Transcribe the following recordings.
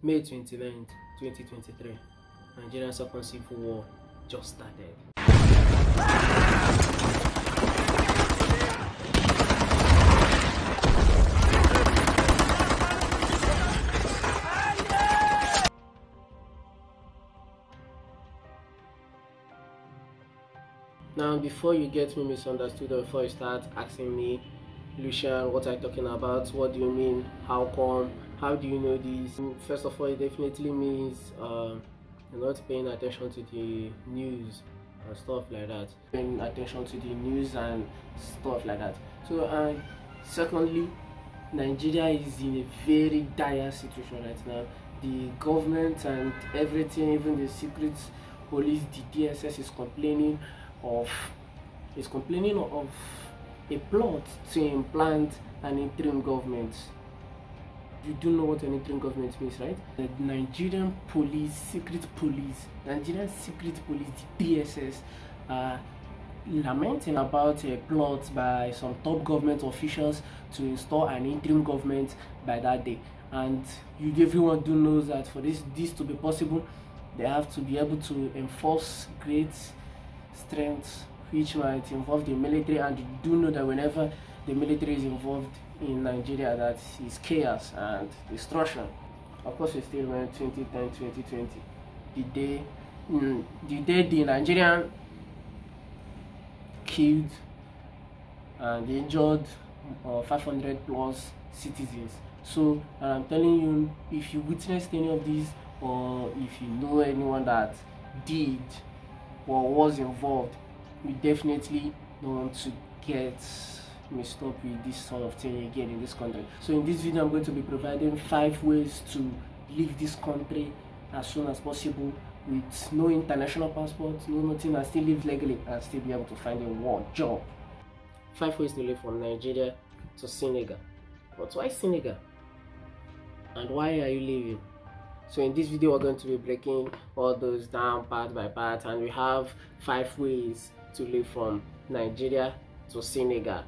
May 29th, 2023, Nigerian Second Civil War just started. Now, before you get me misunderstood or before you start asking me, Lucian, what are you talking about? What do you mean? How come? How do you know this? First of all, it definitely means you're not paying attention to the news and stuff like that. Paying attention to the news and stuff like that. So, secondly, Nigeria is in a very dire situation right now. The government and everything, even the secret police, the DSS is complaining of a plot to implant an interim government. You do know what an interim government means, right? The Nigerian police, Nigerian secret police, the DSS, lamenting about a plot by some top government officials to install an interim government by that day. And everyone do knows that for this to be possible, they have to be able to enforce great strength, which might involve the military. And you do know that whenever the military is involved in Nigeria, that is chaos and destruction. Of course, we still went 2010-2020, the day the Nigerian killed and injured 500 plus citizens. So I'm telling you, if you witnessed any of these, or if you know anyone that did or was involved, we definitely don't want to get mixed up with this sort of thing again in this country. So in this video, I'm going to be providing 5 ways to leave this country as soon as possible with no international passport, no nothing, and still live legally and still be able to find a work job. 5 ways to leave from Nigeria to Senegal. But why Senegal? And why are you leaving? So in this video, we're going to be breaking all those down part by part, and we have 5 ways to leave from Nigeria to Senegal.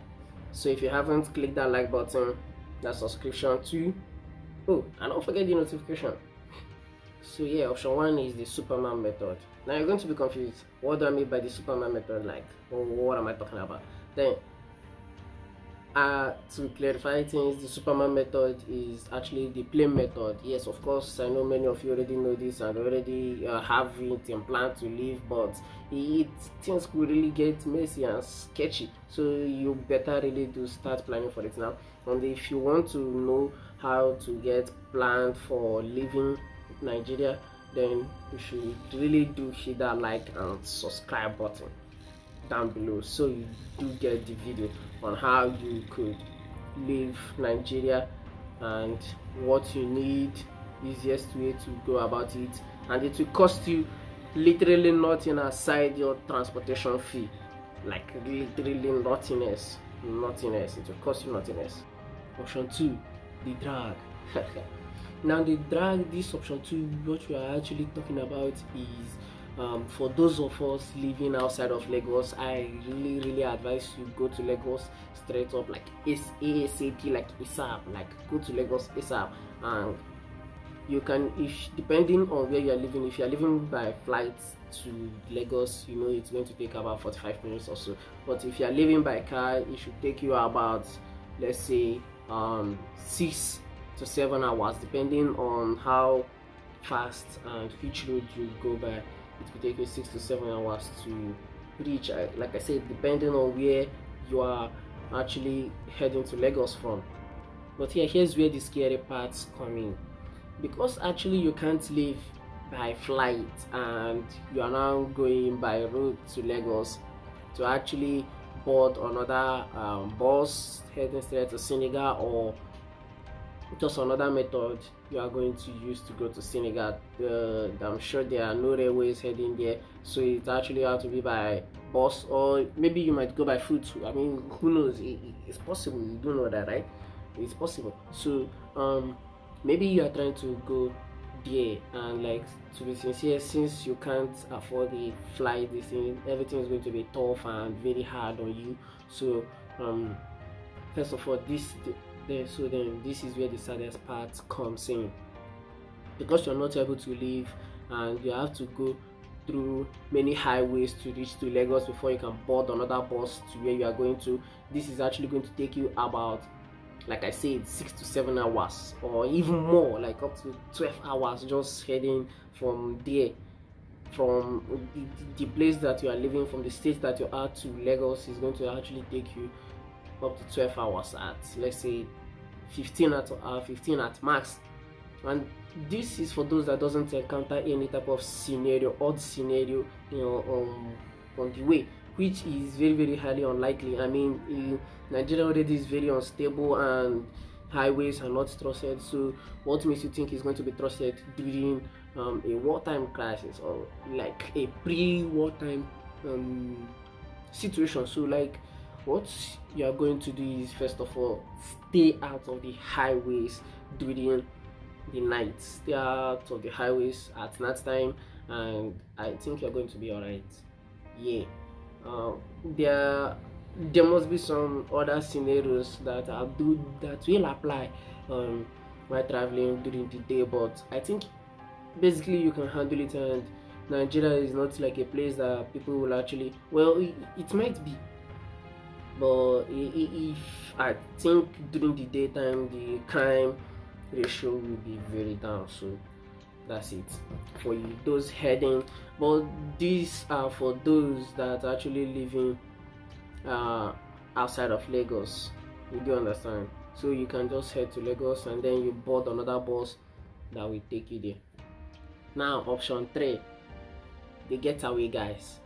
So if you haven't clicked that like button, that subscription too. Oh, and don't forget the notification. So yeah, option 1 is the Superman method. Now you're going to be confused. What do I mean by the Superman method? Like, what am I talking about? Then to clarify things, the Superman method is actually the plain method. Yes, of course, I know many of you already know this and already have it in plan to leave, but things could really get messy and sketchy. So you better really do start planning for it now. And if you want to know how to get planned for leaving Nigeria, then you should really do hit that like and subscribe button down below, so you do get the video on how you could leave Nigeria and what you need, easiest way to go about it, and it will cost you literally nothing aside your transportation fee. Like literally nothingness, it will cost you nothingness. Option 2, the drag. Now the drag, this option 2, what we are actually talking about is for those of us living outside of Lagos. I really advise you go to Lagos straight up, like ASAP, like ASAP, like go to Lagos ASAP. And you can, if depending on where you are living, if you are living by flight to Lagos, you know it's going to take about 45 minutes or so. But if you are living by car, it should take you about, let's say, 6 to 7 hours, depending on how fast and which road you go by. It will take you 6 to 7 hours to reach, like I said, depending on where you are actually heading to Lagos from. But yeah, here's where the scary parts come in, because actually you can't leave by flight and you are now going by road to Lagos to actually board another bus heading straight to Senegal, or just another method you are going to use to go to Senegal. I'm sure there are no railways heading there, so it actually has to be by bus, or maybe you might go by foot. I mean, who knows? It's possible. You do know that, right? It's possible. So maybe you are trying to go there, and like, to be sincere, since you can't afford the flight, this thing, everything is going to be tough and very hard on you. So first of all, this is where the saddest part comes in. because you're not able to leave, and you have to go through many highways to reach to Lagos before you can board another bus to where you are going to. This is actually going to take you about, like I said, 6 to 7 hours, or even more, like up to 12 hours just heading from there, from the place that you are living, from the state that you are to Lagos. Is going to actually take you up to 12 hours at, let's say, 15 at max. And this is for those that doesn't encounter any type of scenario, odd scenario, on the way, which is very, very highly unlikely. I mean, Nigeria already is very unstable, and highways are not trusted. So what makes you think it's going to be trusted during a wartime crisis, or like a pre-wartime situation? So like, what you are going to do is, first of all, stay out of the highways during the night. Stay out of the highways at night time, and I think you're going to be all right. Yeah. There must be some other scenarios that will apply while traveling during the day, but I think basically you can handle it. And Nigeria is not like a place that people will actually, well, it might be, but if I think during the daytime the crime ratio will be very down. So that's it for you, those heading. But these are for those that are actually living outside of Lagos. You do understand? So you can just head to Lagos, and then you board another bus that will take you there. Now, option 3, the getaway guys.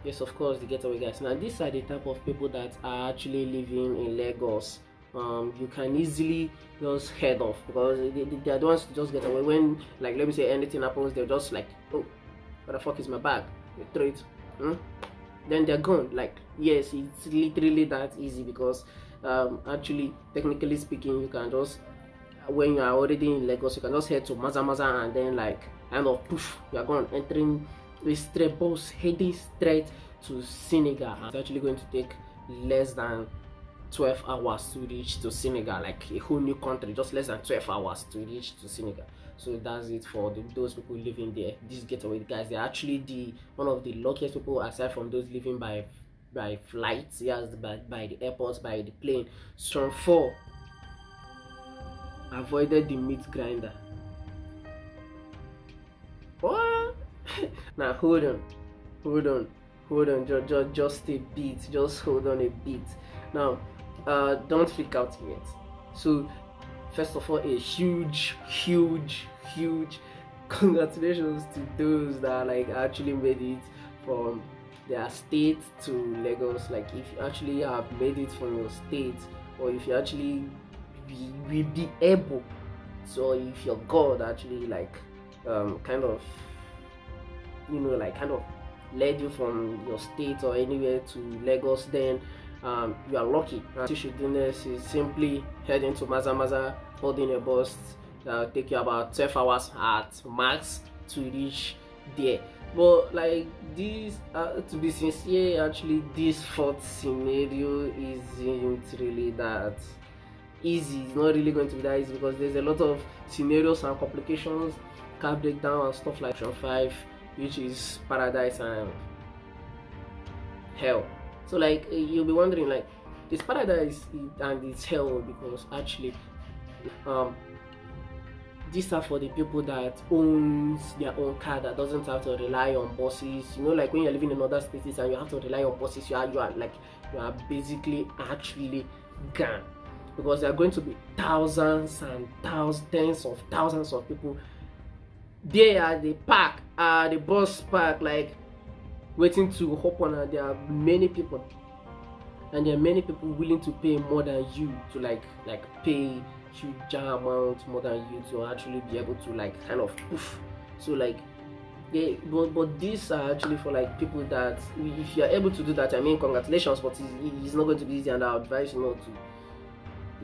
Yes, of course, the getaway guys. Now, these are the type of people that are actually living in Lagos. You can easily just head off, because they are the ones to just get away. When, like, let me say anything happens, they're just like, oh, what the fuck is my bag? They throw it, then they're gone. Like, yes, it's literally that easy, because actually, technically speaking, you can just, when you are already in Lagos, you can just head to Maza, and then like kind of poof, you are gone, entering a straight bus heading straight to Senegal. It's actually going to take less than 12 hours to reach to Senegal, like a whole new country. Just less than 12 hours to reach to Senegal. So that's it for those people living there. These getaway guys, they're actually one of the luckiest people, aside from those living by flights, yes, by the airports, by the plane. Strong 4, avoided the meat grinder. What? Now hold on, just a bit, just hold on a bit. Now don't freak out yet. So first of all, a huge congratulations to those that like actually made it from their state to Lagos. Like, if you actually have made it from your state, or if you actually will be able, so if your God actually like kind of, you know, like kind of led you from your state or anywhere to Lagos, then you are lucky. What you should do next is simply heading to Maza, holding a bus that will take you about 12 hours at max to reach there. But like this, to be sincere, actually this fourth scenario isn't really that easy. It's not really going to be that easy, because there's a lot of scenarios and complications, car breakdown and stuff like option 5, which is paradise and hell. So like, you'll be wondering, like, it's paradise and it's hell, because actually these are for the people that owns their own car, that doesn't have to rely on buses. You know, like when you're living in other states and you have to rely on buses, you are basically actually gone, because there are going to be thousands and tens of thousands of people there at the park, the bus park, like waiting to hop on. And there are many people, and there are many people willing to pay more than you to like pay huge amount more than you to actually be able to like kind of poof. So like, yeah, but these are actually for like people that, if you are able to do that, I mean, congratulations, but it's not going to be easy, and I advise you not to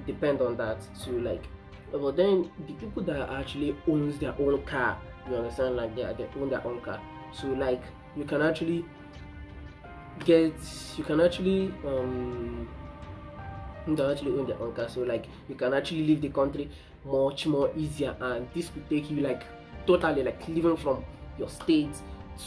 depend on that. So like, but then the people that actually owns their own car, you understand, like they own their own car. So like, you can actually own their own car. So like, you can actually leave the country much more easier, and this could take you like totally like living from your state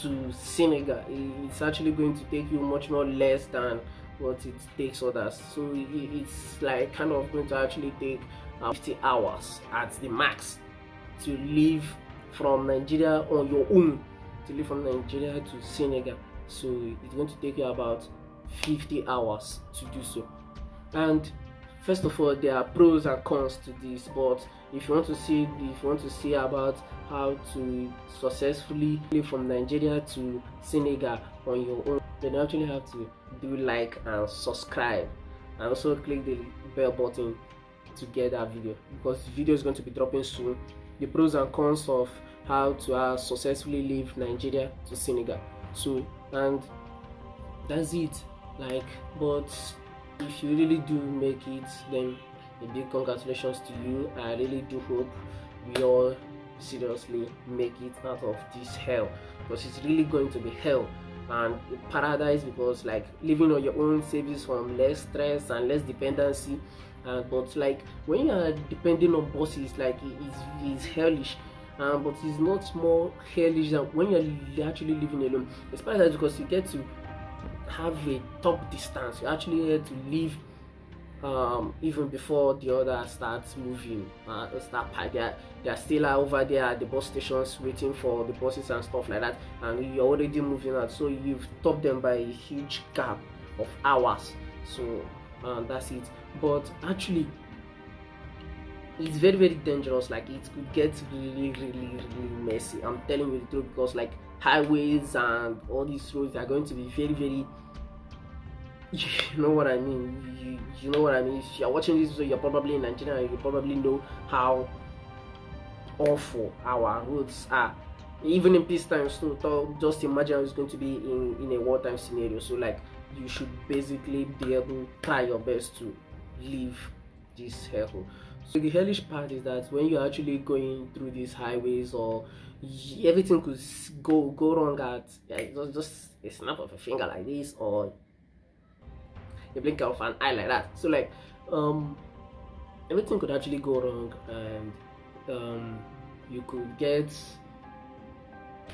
to Senegal. It's actually going to take you much more less than what it takes others. So it's like kind of going to actually take 50 hours at the max to leave from Nigeria on your own, to leave from Nigeria to Senegal. So it's going to take you about 50 hours to do so. And first of all, there are pros and cons to this, but if you want to see about how to successfully live from Nigeria to Senegal on your own, then you actually have to do like and subscribe, and also click the bell button to get that video, because the video is going to be dropping soon. The pros and cons of how to successfully leave Nigeria to Senegal. So, and that's it. Like, but if you really do make it, then a big congratulations to you. I really do hope we all seriously make it out of this hell, because it's really going to be hell and paradise, because like living on your own saves from less stress and less dependency. But like when you are depending on bosses, like it's hellish. But it's not more hellish than when you're actually living alone. It's paradise because you get to have a top distance. You actually get to live even before the others start moving. They're still over there at the bus stations waiting for the buses and stuff like that, and you're already moving out. So you've topped them by a huge gap of hours. So that's it. But actually, it's very, very dangerous. Like it could get really, really, really messy. I'm telling you the truth, because like highways and all these roads are going to be very, very, you know what I mean. You know what I mean. If you're watching this video, you're probably in Nigeria, and you probably know how awful our roads are. Even in peacetime, so just imagine how it's going to be in a wartime scenario. So like you should basically be able to try your best to leave this hellhole. So the hellish part is that when you're actually going through these highways, or everything could go wrong at just a snap of a finger like this, or a blink of an eye like that. So like everything could actually go wrong, and you could get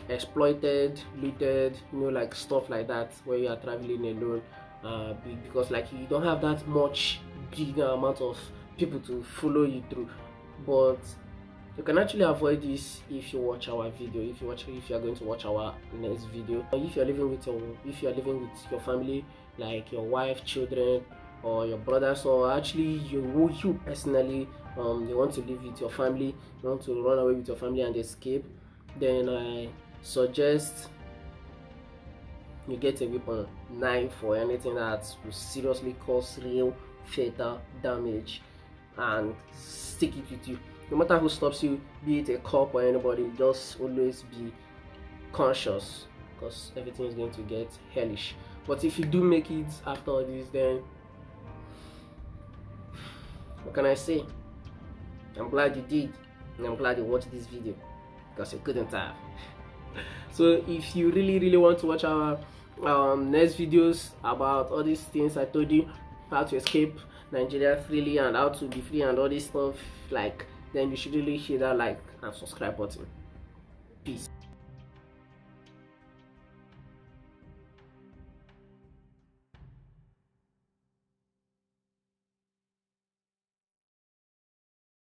exploited, looted, you know, like stuff like that, where you are traveling alone, because like you don't have that much bigger amount of people to follow you through. But you can actually avoid this if you watch our video, if you are going to watch our next video. If you're living with your family, like your wife, children, or your brothers, or actually you personally, you want to live with your family, you want to run away with your family and escape, then I suggest you get a weapon, knife, or anything that will seriously cause real fatal damage, and stick it with you. No matter who stops you, be it a cop or anybody, just always be conscious, because everything is going to get hellish. But if you do make it after all this, then what can I say? I'm glad you did, and I'm glad you watched this video, because you couldn't have. So if you really want to watch our next videos about all these things I told you, how to escape Nigeria freely and how to be free and all this stuff, like, then you should really hit that like and subscribe button. Peace.